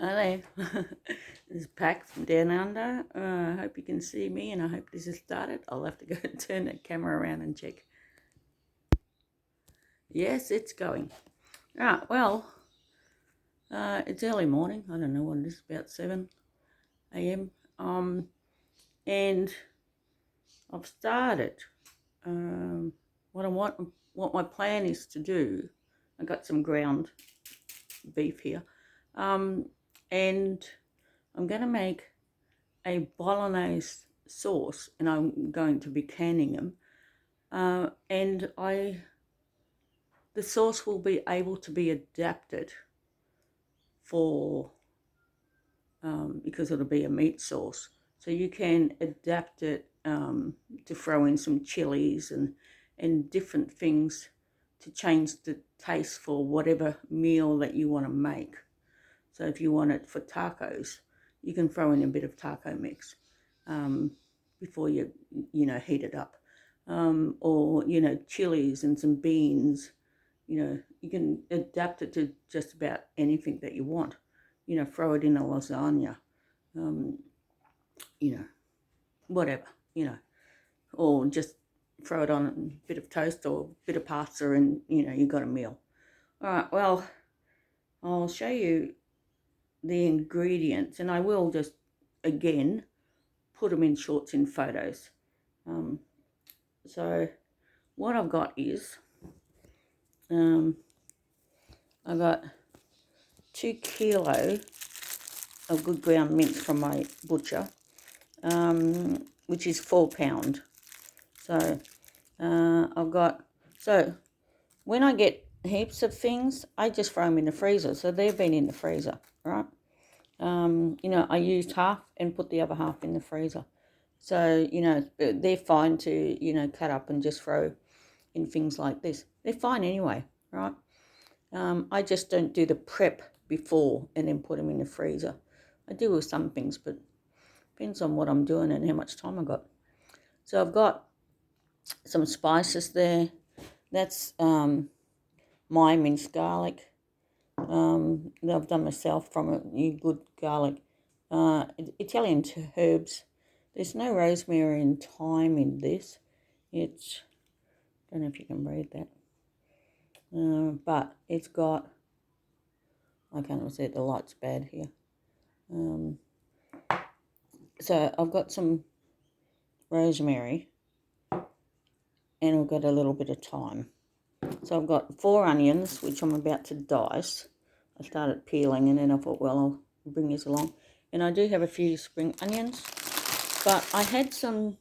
Hello, this is Pack from Down Under. I hope you can see me, and I hope this has started. I'll have to go and turn the camera around and check. Yes, it's going. Right, well, it's early morning. I don't know what it is, about 7 a.m. And I've started. What my plan is to do. I got some ground beef here, and I'm going to make a bolognese sauce, and I'm going to be canning them. And the sauce will be able to be adapted for because it'll be a meat sauce, so you can adapt it to throw in some chilies and different things to change the taste for whatever meal that you want to make. So if you want it for tacos, you can throw in a bit of taco mix before you heat it up, or chilies and some beans. You can adapt it to just about anything that you want. Throw it in a lasagna, whatever, or just throw it on a bit of toast or a bit of pasta, and you got a meal. All right, well, I'll show you the ingredients, and I will just again put them in shorts in photos. So what I've got is I got 2 kilo of good ground mince from my butcher, which is 4 pound. So so when I get heaps of things, I just throw them in the freezer. So they've been in the freezer, right? I used half and put the other half in the freezer. So, they're fine to, cut up and just throw in things like this. They're fine anyway, right? I just don't do the prep before and then put them in the freezer. I do with some things, but depends on what I'm doing and how much time I've got. So I've got some spices there. That's my minced garlic that I've done myself from a new good garlic. Italian herbs. There's no rosemary and thyme in this. It's, I don't know if you can read that, but it's got, I can't see it, the light's bad here. So I've got some rosemary, and I've got a little bit of thyme. So I've got 4 onions, which I'm about to dice. I started peeling, and then I thought, well, I'll bring this along. And I do have a few spring onions, but I had some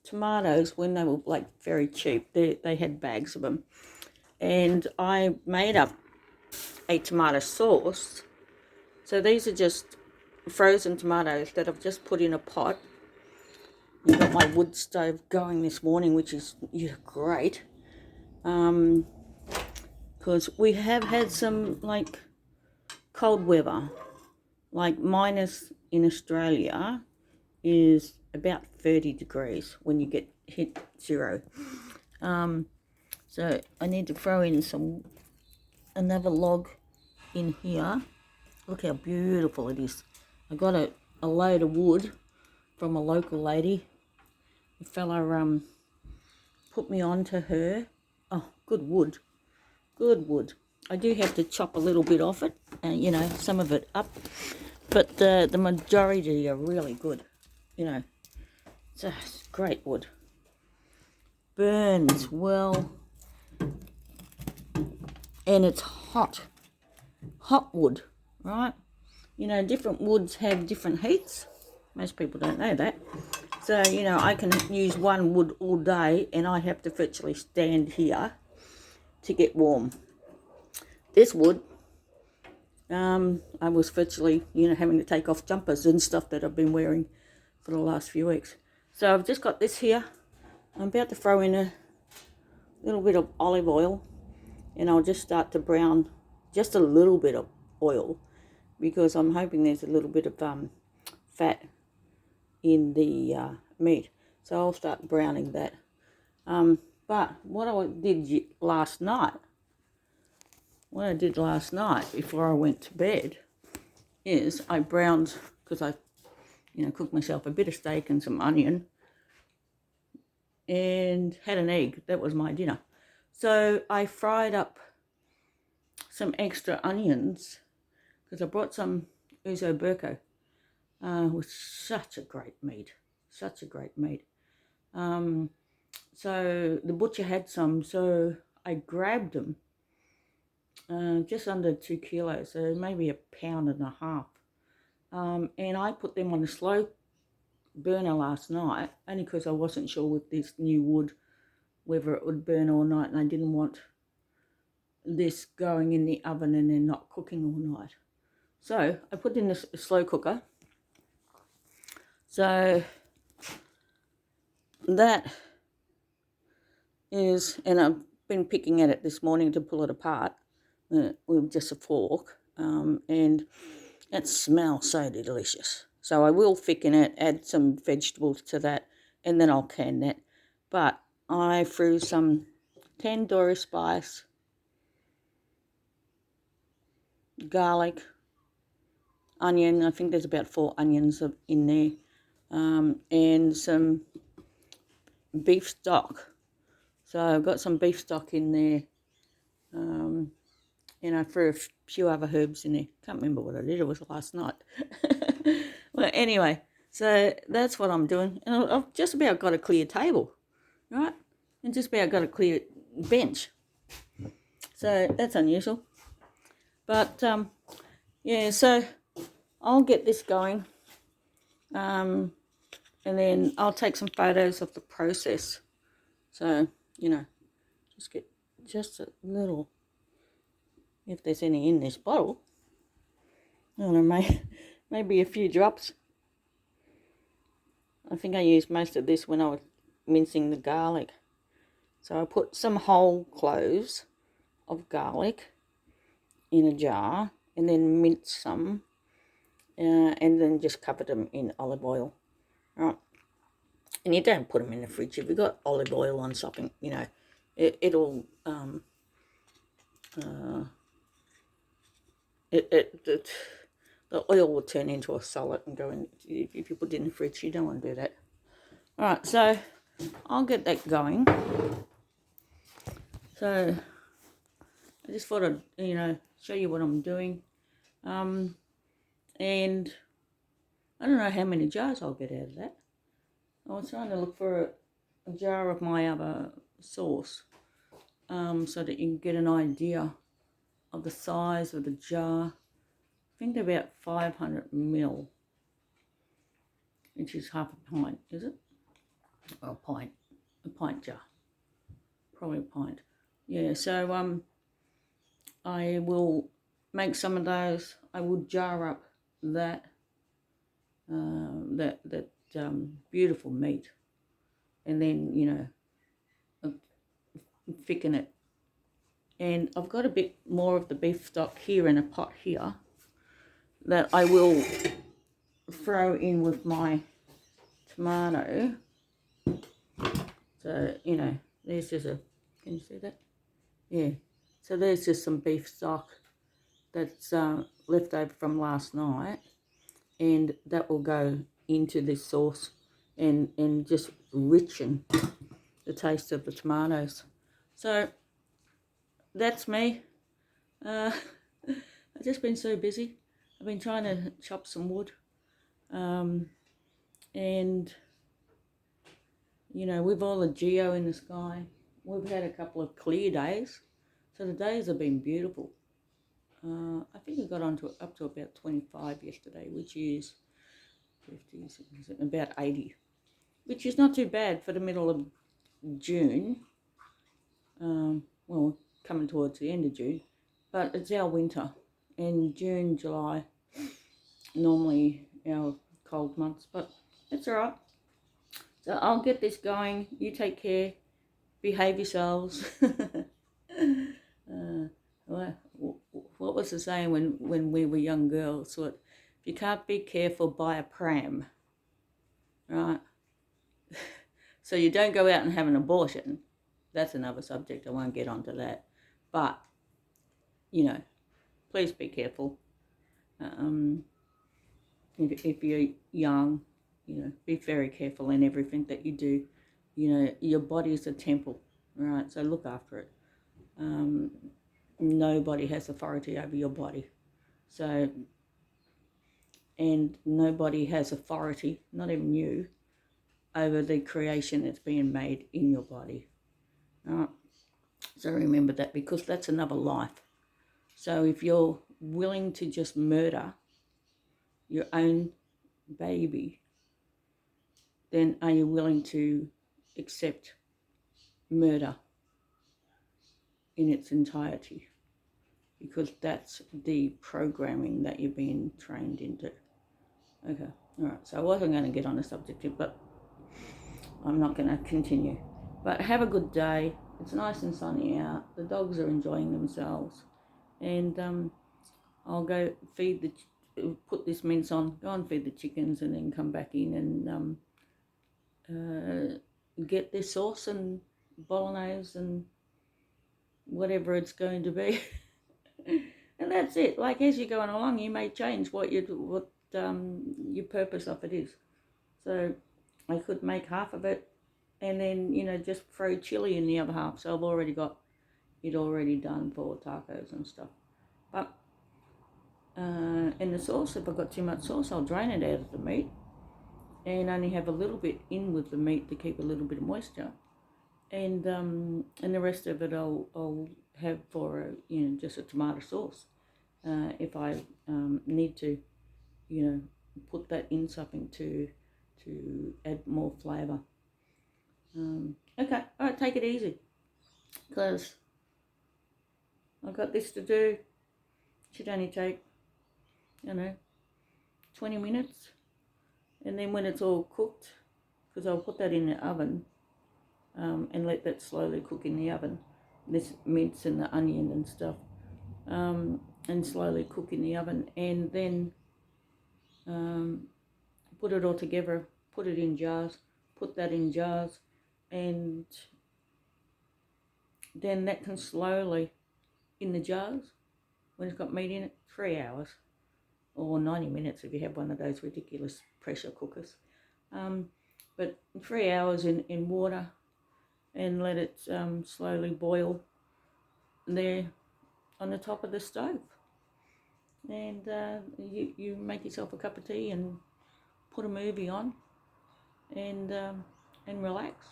tomatoes when they were like very cheap. They had bags of them, and I made up a tomato sauce. So these are just frozen tomatoes that I've just put in a pot. I've got my wood stove going this morning, which is great, because we have had some like cold weather, like minus in Australia is about 30 degrees when you get hit 0. So I need to throw in another log in here. Look how beautiful it is. I got a load of wood from a local lady. A fella put me on to her. Oh, good wood. Good wood. I do have to chop a little bit off it, some of it up. But the majority are really good. It's a great wood. Burns well. And it's hot. Hot wood, right? Different woods have different heats. Most people don't know that. So, I can use one wood all day, and I have to virtually stand here to get warm. This wood, I was virtually, having to take off jumpers and stuff that I've been wearing for the last few weeks. So I've just got this here. I'm about to throw in a little bit of olive oil, and I'll just start to brown just a little bit of oil, because I'm hoping there's a little bit of fat in the meat. So I'll start browning that. But what I did last night before I went to bed is I browned, because I, cooked myself a bit of steak and some onion and had an egg. That was my dinner. So I fried up some extra onions because I brought some Ouzo Burko. Was such a great meat. Such a great meat. So the butcher had some, so I grabbed them, just under 2 kilos, so maybe 1.5 pounds. And I put them on a slow burner last night, only because I wasn't sure with this new wood whether it would burn all night, and I didn't want this going in the oven and then not cooking all night. So I put in a slow cooker. So that is, and I've been picking at it this morning to pull it apart with just a fork, and it smells so delicious. So I will thicken it, add some vegetables to that, and then I'll can that. But I threw some tandoori spice, garlic, onion. I think there's about 4 onions in there, and some beef stock. So I've got some beef stock in there, and I threw a few other herbs in there. Can't remember what I did. It was last night. Well, anyway, so that's what I'm doing. And I've just about got a clear table, right? And just about got a clear bench. So that's unusual. But, yeah, so I'll get this going. And then I'll take some photos of the process. So, just get just a little, if there's any in this bottle. I don't know, maybe a few drops. I think I used most of this when I was mincing the garlic. So I put some whole cloves of garlic in a jar and then minced some, and then just covered them in olive oil. Right. And you don't put them in the fridge. If you've got olive oil on something, it'll the oil will turn into a solid and go in. If you put it in the fridge, you don't want to do that. All right, so I'll get that going. So I just thought I'd, show you what I'm doing. And I don't know how many jars I'll get out of that. I was trying to look for a jar of my other sauce, so that you can get an idea of the size of the jar. I think they're about 500 ml, which is half a pint, is it? Or a pint jar, probably a pint. Yeah, so I will make some of those. I will jar up that beautiful meat, and then thicken it. And I've got a bit more of the beef stock here in a pot here that I will throw in with my tomato. So, there's just can you see that? Yeah. So there's just some beef stock that's left over from last night, and that will go into this sauce and just richen the taste of the tomatoes. So that's me. I've just been so busy. I've been trying to chop some wood, and with all the geo in the sky, we've had a couple of clear days, so the days have been beautiful. I think we got up to about 25 yesterday, which is 50, about 80, which is not too bad for the middle of June. Well, coming towards the end of June, but it's our winter, and June, July, normally our cold months, but it's all right. So I'll get this going. You take care. Behave yourselves. What was the saying when we were young girls? What, if you can't be careful, buy a pram. Right? So you don't go out and have an abortion. That's another subject. I won't get onto that. But, please be careful. if you're young, you know, be very careful in everything that you do. You know, your body is a temple, right? So look after it. Nobody has authority over your body. So, and nobody has authority, not even you, over the creation that's being made in your body. Right? So remember that, because that's another life. So if you're willing to just murder your own baby, then are you willing to accept murder in its entirety? Because that's the programming that you're being trained into. Okay, all right. So I wasn't going to get on the subject, but I'm not going to continue. But have a good day. It's nice and sunny out. The dogs are enjoying themselves. And I'll go put this mince on, go and feed the chickens, and then come back in and get this sauce and bolognese and whatever it's going to be. And that's it. Like, as you're going along, you may change what your purpose of it is. So I could make half of it and then, you know, just throw chili in the other half. So I've already got it already done for tacos and stuff. But in the sauce, if I've got too much sauce, I'll drain it out of the meat and only have a little bit in with the meat to keep a little bit of moisture. And the rest of it I'll have for just a tomato sauce. If I need to, you know, put that in something to add more flavour. Okay, all right, take it easy, because I've got this to do. It should only take, 20 minutes. And then when it's all cooked, because I'll put that in the oven and let that slowly cook in the oven, this mince and the onion and stuff, and slowly cook in the oven, and then put it all together, put it in jars, put that in jars, and then that can slowly, in the jars, when it's got meat in it, 3 hours, or 90 minutes if you have one of those ridiculous pressure cookers. But 3 hours in water, and let it slowly boil there on the top of the stove. And you make yourself a cup of tea and put a movie on and relax.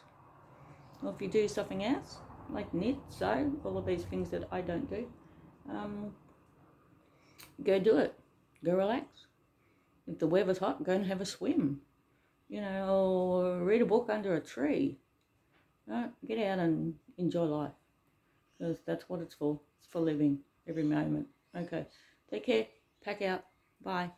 Or if you do something else, like knit, sew, all of these things that I don't do, go do it. Go relax. If the weather's hot, go and have a swim, or read a book under a tree. Right? Get out and enjoy life, because that's what it's for. It's for living every moment. Okay, take care. Pack out. Bye.